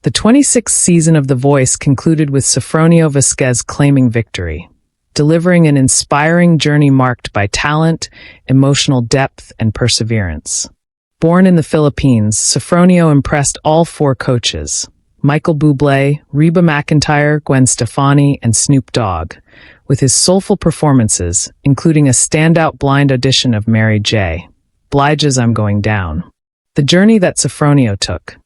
The 26th season of The Voice concluded with Sofronio Vasquez claiming victory, delivering an inspiring journey marked by talent, emotional depth, and perseverance. Born in the Philippines, Sofronio impressed all four coaches, Michael Bublé, Reba McEntire, Gwen Stefani, and Snoop Dogg, with his soulful performances, including a standout blind audition of Mary J. Blige's I'm Going Down. The journey that Sofronio took,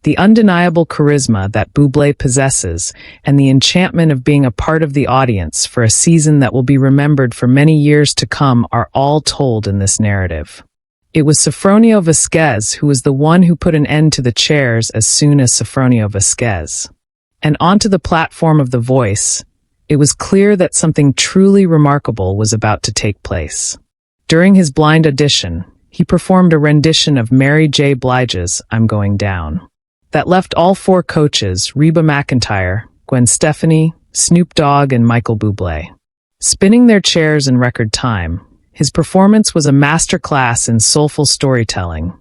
the undeniable charisma that Bublé possesses, and the enchantment of being a part of the audience for a season that will be remembered for many years to come are all told in this narrative. It was Sofronio Vasquez who was the one who put an end to the chairs as soon as Sofronio Vasquez. And onto the platform of The Voice, it was clear that something truly remarkable was about to take place. During his blind audition, he performed a rendition of Mary J. Blige's I'm Going Down that left all four coaches, Reba McEntire, Gwen Stefani, Snoop Dogg, and Michael Bublé, spinning their chairs in record time. His performance was a masterclass in soulful storytelling,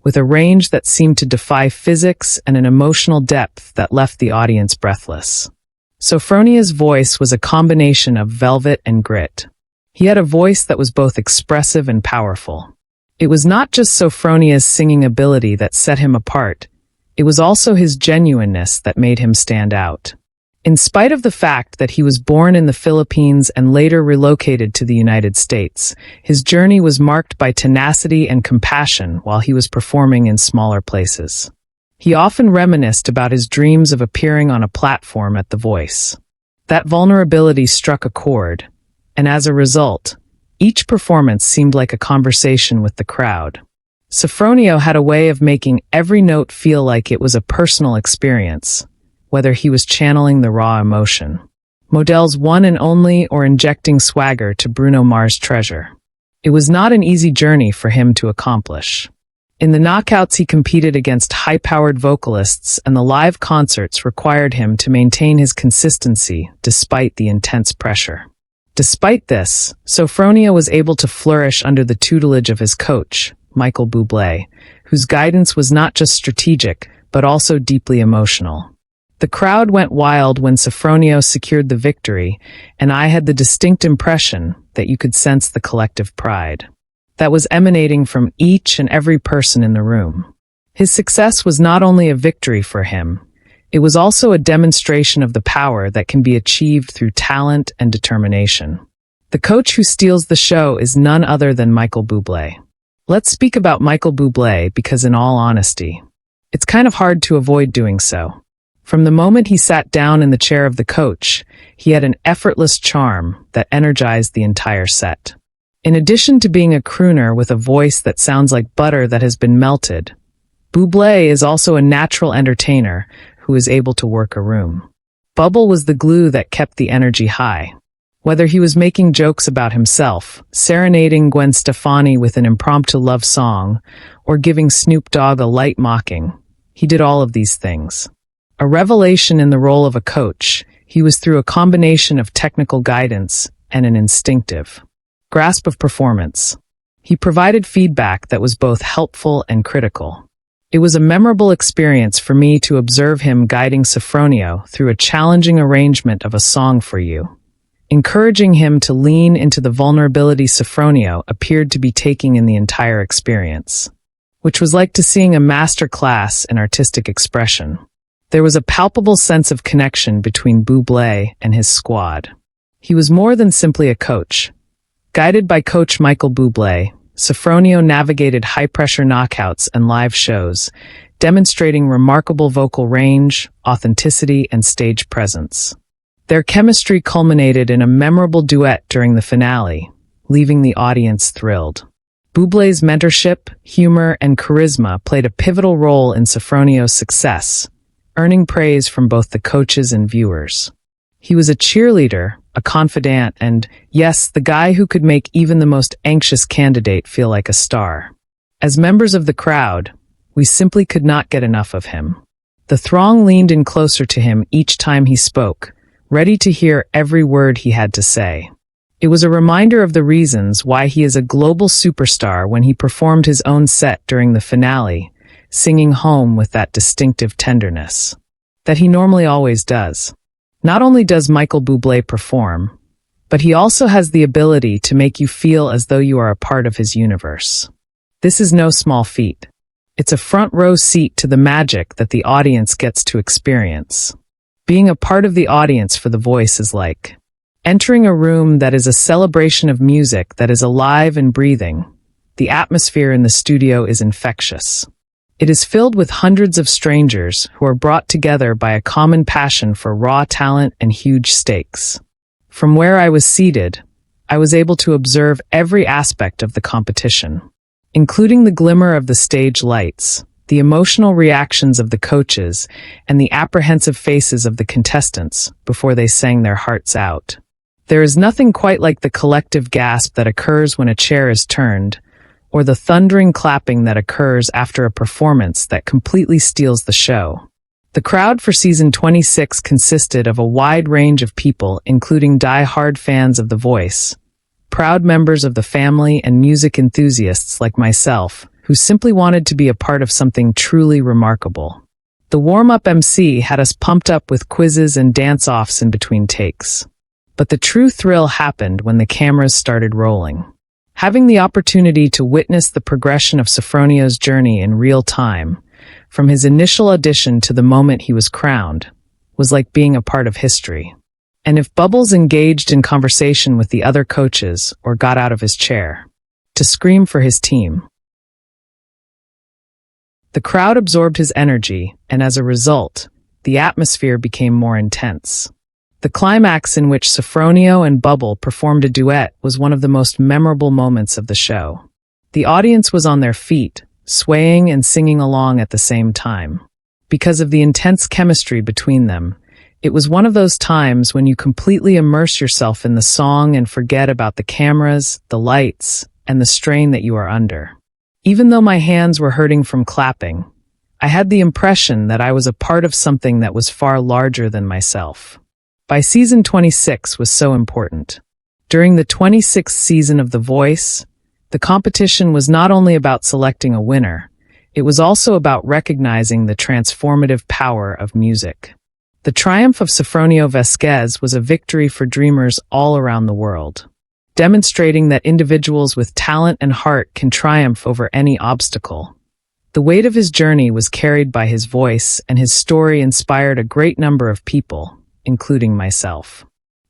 with a range that seemed to defy physics and an emotional depth that left the audience breathless. Sofronio's voice was a combination of velvet and grit. He had a voice that was both expressive and powerful. It was not just Sofronio's singing ability that set him apart, it was also his genuineness that made him stand out. In spite of the fact that he was born in the Philippines and later relocated to the United States, his journey was marked by tenacity and compassion while he was performing in smaller places. He often reminisced about his dreams of appearing on a platform at The Voice. That vulnerability struck a chord, and as a result, each performance seemed like a conversation with the crowd. Sofronio had a way of making every note feel like it was a personal experience, whether he was channeling the raw emotion, Model's One and Only, or injecting swagger to Bruno Mars' Treasure. It was not an easy journey for him to accomplish. In the knockouts, he competed against high-powered vocalists, and the live concerts required him to maintain his consistency despite the intense pressure. Despite this, Sofronio was able to flourish under the tutelage of his coach, Michael Bublé, whose guidance was not just strategic, but also deeply emotional. The crowd went wild when Sofronio secured the victory, and I had the distinct impression that you could sense the collective pride that was emanating from each and every person in the room. His success was not only a victory for him, it was also a demonstration of the power that can be achieved through talent and determination. The coach who steals the show is none other than Michael Bublé. Let's speak about Michael Bublé because, in all honesty, it's kind of hard to avoid doing so. From the moment he sat down in the chair of the coach, he had an effortless charm that energized the entire set. In addition to being a crooner with a voice that sounds like butter that has been melted, Bublé is also a natural entertainer who is able to work a room. Bubble was the glue that kept the energy high. Whether he was making jokes about himself, serenading Gwen Stefani with an impromptu love song, or giving Snoop Dogg a light mocking, he did all of these things. A revelation in the role of a coach, he was through a combination of technical guidance and an instinctive grasp of performance. He provided feedback that was both helpful and critical. It was a memorable experience for me to observe him guiding Sofronio through a challenging arrangement of A Song for You, encouraging him to lean into the vulnerability Sofronio appeared to be taking in the entire experience, which was like to seeing a master class in artistic expression. There was a palpable sense of connection between Bublé and his squad. He was more than simply a coach. Guided by coach Michael Bublé, Sofronio navigated high-pressure knockouts and live shows, demonstrating remarkable vocal range, authenticity, and stage presence. Their chemistry culminated in a memorable duet during the finale, leaving the audience thrilled. Bublé's mentorship, humor, and charisma played a pivotal role in Sofronio's success, earning praise from both the coaches and viewers. He was a cheerleader, a confidant, and, yes, the guy who could make even the most anxious candidate feel like a star. As members of the crowd, we simply could not get enough of him. The throng leaned in closer to him each time he spoke, ready to hear every word he had to say. It was a reminder of the reasons why he is a global superstar when he performed his own set during the finale, singing home with that distinctive tenderness. that he normally always does. Not only does Michael Bublé perform, but he also has the ability to make you feel as though you are a part of his universe. This is no small feat. It's a front row seat to the magic that the audience gets to experience. Being a part of the audience for The Voice is like entering a room that is a celebration of music that is alive and breathing. The atmosphere in the studio is infectious. It is filled with hundreds of strangers who are brought together by a common passion for raw talent and huge stakes. From where I was seated, I was able to observe every aspect of the competition, including the glimmer of the stage lights, the emotional reactions of the coaches, and the apprehensive faces of the contestants before they sang their hearts out. There is nothing quite like the collective gasp that occurs when a chair is turned, or the thundering clapping that occurs after a performance that completely steals the show. The crowd for season 26 consisted of a wide range of people, including die-hard fans of The Voice, proud members of the family, and music enthusiasts like myself, who simply wanted to be a part of something truly remarkable. The warm-up MC had us pumped up with quizzes and dance-offs in between takes. But the true thrill happened when the cameras started rolling. Having the opportunity to witness the progression of Sofronio's journey in real time, from his initial audition to the moment he was crowned, was like being a part of history. And if Bubbles engaged in conversation with the other coaches or got out of his chair to scream for his team, the crowd absorbed his energy, and as a result, the atmosphere became more intense. The climax in which Sofronio and Bubble performed a duet was one of the most memorable moments of the show. The audience was on their feet, swaying and singing along at the same time. Because of the intense chemistry between them, it was one of those times when you completely immerse yourself in the song and forget about the cameras, the lights, and the strain that you are under. Even though my hands were hurting from clapping, I had the impression that I was a part of something that was far larger than myself. By season 26 was so important. During the 26th season of The Voice, the competition was not only about selecting a winner, it was also about recognizing the transformative power of music. The triumph of Sofronio Vasquez was a victory for dreamers all around the world, demonstrating that individuals with talent and heart can triumph over any obstacle. The weight of his journey was carried by his voice, and his story inspired a great number of people, including myself.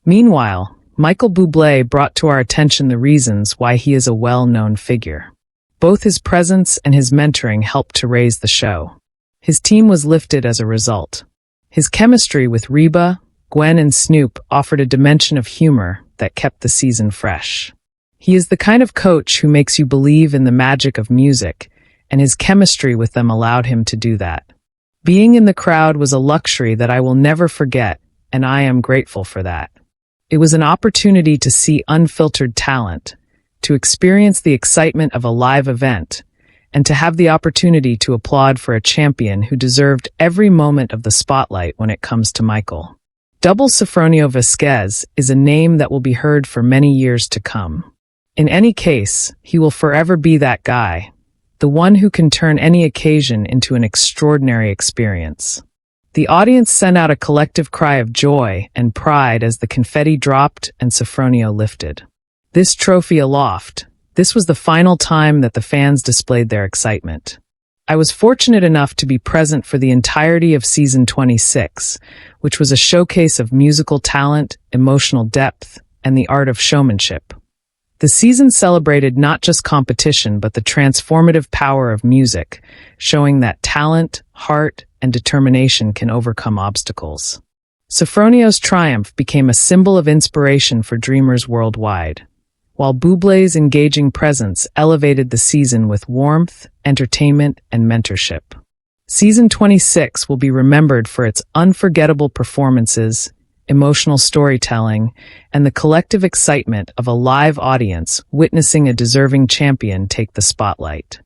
Meanwhile, Michael Bublé brought to our attention the reasons why he is a well-known figure. Both his presence and his mentoring helped to raise the show. His team was lifted as a result. His chemistry with Reba, Gwen, and Snoop offered a dimension of humor that kept the season fresh. He is the kind of coach who makes you believe in the magic of music, and his chemistry with them allowed him to do that. Being in the crowd was a luxury that I will never forget, and I am grateful for that. It was an opportunity to see unfiltered talent, to experience the excitement of a live event, and to have the opportunity to applaud for a champion who deserved every moment of the spotlight when it comes to Michael. Double Sofronio Vasquez is a name that will be heard for many years to come. In any case, he will forever be that guy, the one who can turn any occasion into an extraordinary experience. The audience sent out a collective cry of joy and pride as the confetti dropped and Sofronio lifted this trophy aloft. This was the final time that the fans displayed their excitement. I was fortunate enough to be present for the entirety of season 26, which was a showcase of musical talent, emotional depth, and the art of showmanship. The season celebrated not just competition but the transformative power of music, showing that talent, heart, and determination can overcome obstacles. Sofronio's triumph became a symbol of inspiration for dreamers worldwide, while Bublé's engaging presence elevated the season with warmth, entertainment, and mentorship. Season 26 will be remembered for its unforgettable performances, emotional storytelling, and the collective excitement of a live audience witnessing a deserving champion take the spotlight.